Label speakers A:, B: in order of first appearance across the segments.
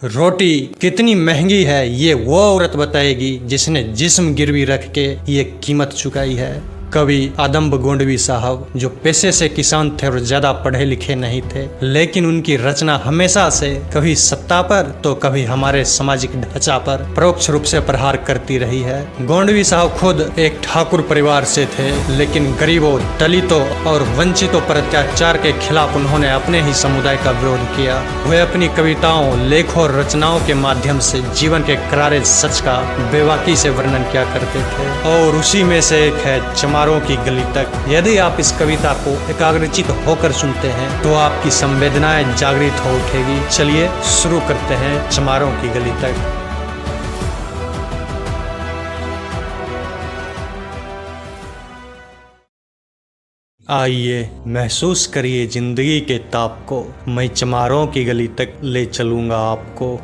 A: रोटी कितनी महंगी है ये वो औरत बताएगी जिसने जिस्म गिरवी रख के ये कीमत चुकाई है। कवि आदम गोंडवी साहब जो पेशे से किसान थे और ज्यादा पढ़े लिखे नहीं थे, लेकिन उनकी रचना हमेशा से कभी सत्ता पर तो कभी हमारे सामाजिक ढांचा पर परोक्ष रूप से प्रहार करती रही है। गोंडवी साहब खुद एक ठाकुर परिवार से थे, लेकिन गरीबों, दलितों और वंचितों पर अत्याचार के खिलाफ उन्होंने अपने ही समुदाय का विरोध किया। वे अपनी कविताओं, लेखों और रचनाओं के माध्यम से जीवन के करारे सच का बेबाकी से वर्णन किया करते थे, और उसी में से एक है चमारों की गली तक। यदि आप इस कविता को एकाग्रचित होकर सुनते हैं तो आपकी संवेदनाएं जागृत हो उठेगी। चलिए शुरू करते हैं चमारों की गली तक। आइए महसूस करिए जिंदगी के ताप को, मैं चमारों की गली तक ले चलूंगा आपको।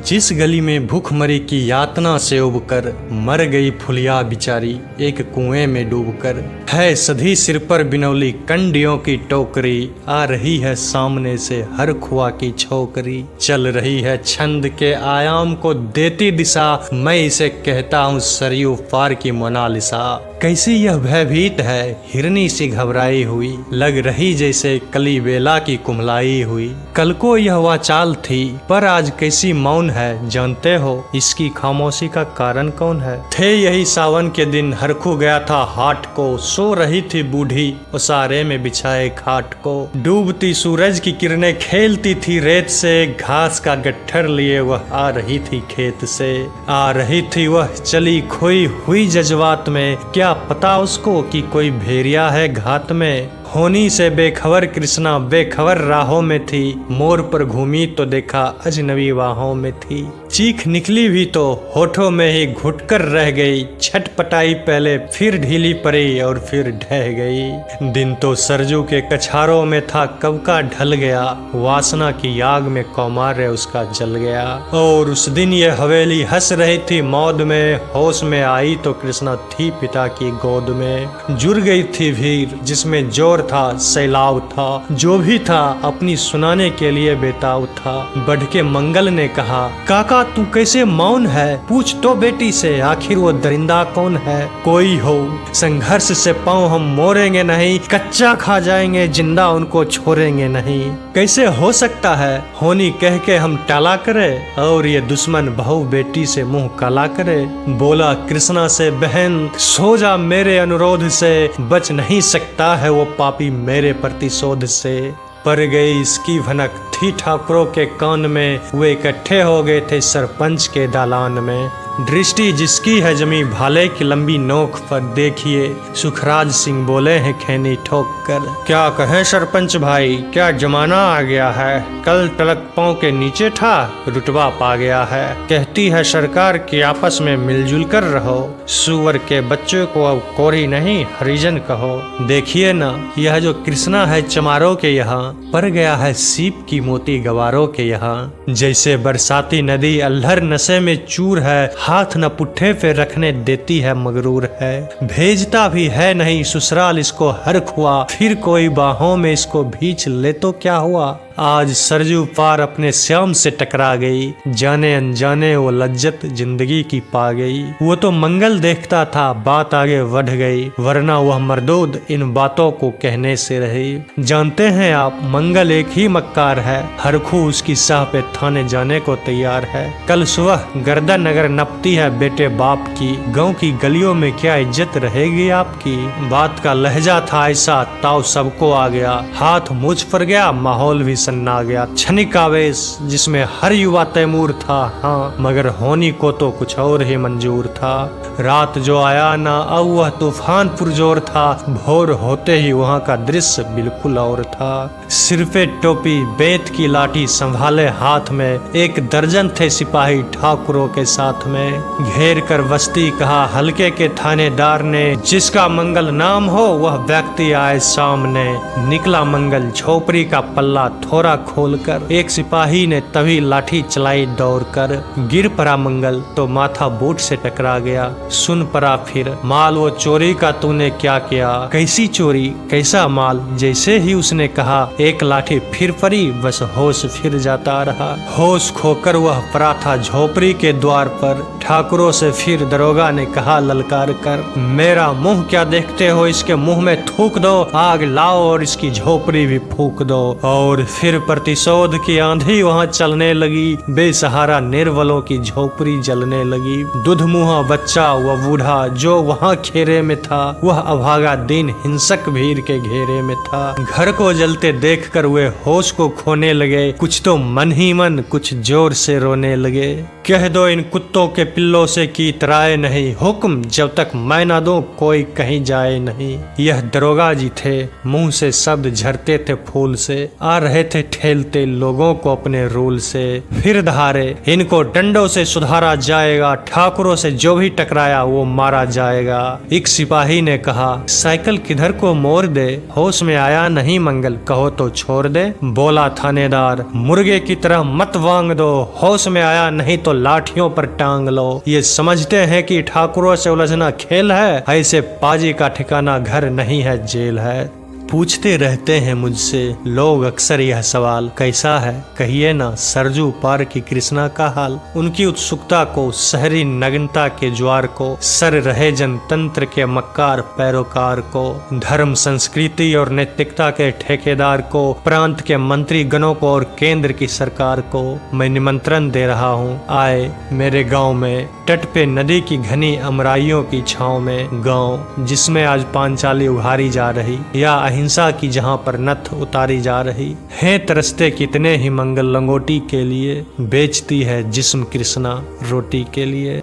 A: जिस गली में भूखमरी की यातना से उबकर मर गई फुलिया बिचारी एक कुएं में डूबकर, है सधी सिर पर बिनौली कंडियों की टोकरी, आ रही है सामने से हर खुआ की छोकरी, चल रही है छंद के आयाम को देती दिशा, मैं इसे कहता हूँ सरयू पार की मोनालिसा। कैसी यह भयभीत है हिरनी सी घबराई हुई, लग रही जैसे कली बेला की कुम्हलाई हुई। कल को यह वाचाल थी पर आज कैसी मौन है, जानते हो इसकी खामोशी का कारण कौन है। थे यही सावन के दिन हरखू गया था हाट को, सो रही थी बूढ़ी उसारे में बिछाए खाट को। डूबती सूरज की किरणें खेलती थी रेत से, घास का गट्ठर लिए वह आ रही थी खेत से। आ रही थी वह चली खोई हुई जज्बात में, क्या पता उसको कि कोई भेड़िया है घात में। होनी से बेखबर कृष्णा बेखबर राहों में थी, मोर पर घूमी तो देखा अजनबी बाहों में थी। चीख निकली भी तो होठों में ही घुटकर रह गई, छटपटाई पहले फिर ढीली पड़ी और फिर ढह गई। दिन तो सरजू के कछारों में था कब का ढल गया, वासना की आग में कौमार्य उसका जल गया। और उस दिन ये हवेली हंस रही थी मौज में, होश में आई तो कृष्णा थी पिता की गोद में। जुड़ गई थी भीड़ जिसमें जोर था, सैलाब था, जो भी था अपनी सुनाने के लिए बेताब था। बढ़ के मंगल ने कहा, काका तू कैसे मौन है, पूछ तो बेटी से आखिर वो दरिंदा कौन है। कोई हो संघर्ष से पाँव हम मोड़ेंगे नहीं, कच्चा खा जाएंगे जिंदा उनको छोड़ेंगे नहीं। कैसे हो सकता है होनी कह के हम टाला करे, और ये दुश्मन बहू बेटी से मुंह काला करे। बोला कृष्णा से, बहन सो जा मेरे अनुरोध से, बच नहीं सकता है वो पापी मेरे प्रतिशोध से। पर गई इसकी भनक थी ठाकुरों के कान में, वे इकट्ठे हो गए थे सरपंच के दालान में। दृष्टि जिसकी है जमी भाले की लंबी नोक पर, देखिए सुखराज सिंह बोले हैं खैनी ठोक कर। क्या कहें सरपंच भाई, क्या जमाना आ गया है, कल तलक पांव के नीचे था रुतबा पा गया है। कहती है सरकार कि आपस में मिलजुल कर रहो, सुअर के बच्चों को अब कोरी नहीं हरिजन कहो। देखिए ना यह जो कृष्णा है चमारों के यहाँ, पर गया है सीप की मोती गवारों के यहाँ। जैसे बरसाती नदी अल्हर नशे में चूर है, हाथ न पुट्ठे पे रखने देती है मगरूर है। भेजता भी है नहीं ससुराल इसको हर खुआ, फिर कोई बाहों में इसको भींच ले तो क्या हुआ। आज सरजू पार अपने श्याम से टकरा गई, जाने अनजाने वो लज्जत जिंदगी की पा गई। वो तो मंगल देखता था बात आगे बढ़ गई, वरना वह मरदूद इन बातों को कहने से रही। जानते हैं आप मंगल एक ही मक्कार है, हरखू उसकी साह पे थाने जाने को तैयार है। कल सुबह गर्दन अगर नपती है बेटे बाप की, गाँव की गलियों में क्या इज्जत रहेगी आपकी। बात का लहजा था ऐसा ताव सबको आ गया, हाथ मुझ पर गया माहौल भी सन्ना गया। क्षणिक आवेश जिसमें हर युवा तैमूर था, हाँ मगर होनी को तो कुछ और ही मंजूर था। रात जो आया ना अब वह तूफान पुरजोर था, भोर होते ही वहाँ का दृश्य बिल्कुल और था। सिर पे टोपी बेत की लाठी संभाले हाथ में, एक दर्जन थे सिपाही ठाकुरों के साथ में। घेर कर बस्ती कहा हल्के के थानेदार ने, जिसका मंगल नाम हो वह व्यक्ति आए सामने। निकला मंगल झोपड़ी का पल्ला हथौड़ा खोलकर। एक सिपाही ने तभी लाठी चलाई दौड़कर। गिर पड़ा मंगल तो माथा बोट से टकरा गया। सुन पड़ा फिर माल वो चोरी का तूने क्या किया। कैसी चोरी कैसा माल, जैसे ही उसने कहा एक लाठी फिर पड़ी, बस होश फिर जाता रहा। होश खोकर वह पड़ा था झोपड़ी के द्वार पर। ठाकुरों से फिर दरोगा ने कहा ललकार कर, मेरा मुंह क्या देखते हो, इसके मुंह में थूक दो, आग लाओ और इसकी झोपड़ी भी फूक दो। और फिर प्रतिशोध की आंधी वहाँ चलने लगी। बेसहारा निर्बलों की झोपड़ी जलने लगी। दुधमुहा बच्चा व बूढ़ा जो वहाँ घेरे में था, वह अभागा दिन हिंसक भीड़ के घेरे में था। घर को जलते देखकर वे होश को खोने लगे। कुछ तो मन ही मन, कुछ जोर से रोने लगे। कह दो इन कुत्तों के पिल्लों से कि इतराए नहीं, हुक्म जब तक मैं ना दूं कोई कहीं जाए नहीं। यह दरोगा जी थे, मुंह से शब्द झरते थे फूल से, आ रहे थे ठेलते लोगों को अपने रूल से। फिर धारे इनको डंडों से सुधारा जाएगा, ठाकुरों से जो भी टकराया वो मारा जाएगा। एक सिपाही ने कहा साइकिल किधर को मोड़ दे, होश में आया नहीं मंगल, कहो तो छोड़ दे। बोला थानेदार मुर्गे की तरह मत वांग दो, होश में आया नहीं तो लाठियों पर टांग लो। ये समझते हैं कि ठाकुरों से उलझना खेल है, ऐसे पाजी का ठिकाना घर नहीं है जेल है। पूछते रहते हैं मुझसे लोग अक्सर यह सवाल, कैसा है कहिए ना सरजू पार की कृष्णा का हाल। उनकी उत्सुकता को, शहरी नग्नता के ज्वार को, सर रहे जनतंत्र के मक्कार पैरोकार को, धर्म संस्कृति और नैतिकता के ठेकेदार को, प्रांत के मंत्री गणों को और केंद्र की सरकार को मैं निमंत्रण दे रहा हूँ, आए मेरे गाँव में, तट पे नदी की घनी अमराइयों की छाँव में। गाँव जिसमें आज पांचाली उघारी जा रही, या अहिंसा की जहाँ पर नथ उतारी जा रही है। तरसते कितने ही मंगल लंगोटी के लिए, बेचती है जिस्म कृष्णा रोटी के लिए।